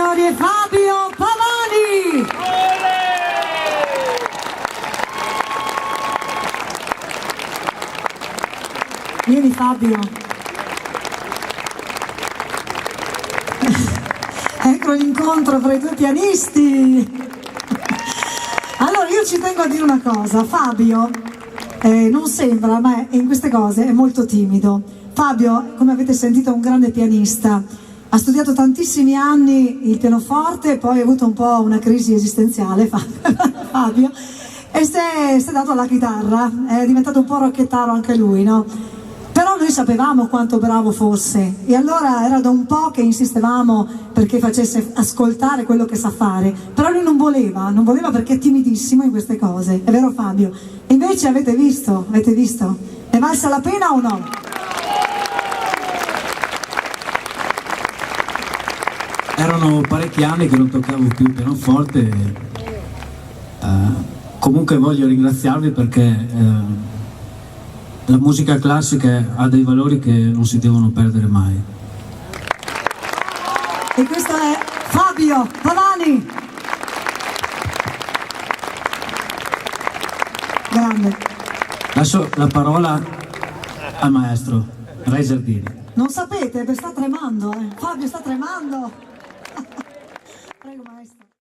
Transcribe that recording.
signori, è Fabio Pavani! Vieni Fabio. Ecco l'incontro fra i due pianisti. Allora io ci tengo a dire una cosa, Fabio non sembra, ma in queste cose è molto timido. Fabio, come avete sentito, è un grande pianista, ha studiato tantissimi anni il pianoforte, poi ha avuto un po' una crisi esistenziale, Fabio, e si è dato alla chitarra, è diventato un po' rocchettaro anche lui, no? Però noi sapevamo quanto bravo fosse e allora era da un po' che insistevamo perché facesse ascoltare quello che sa fare, però lui non voleva perché è timidissimo in queste cose, è vero Fabio? E invece avete visto? Ne valsa la pena o no? Erano parecchi anni che non toccavo più il pianoforte, comunque voglio ringraziarvi perché la musica classica ha dei valori che non si devono perdere mai. E questo è Fabio Pavani. Grande. Lascio la parola al maestro Ray Giardini. Non sapete, sta tremando, Fabio sta tremando. Prego maestro.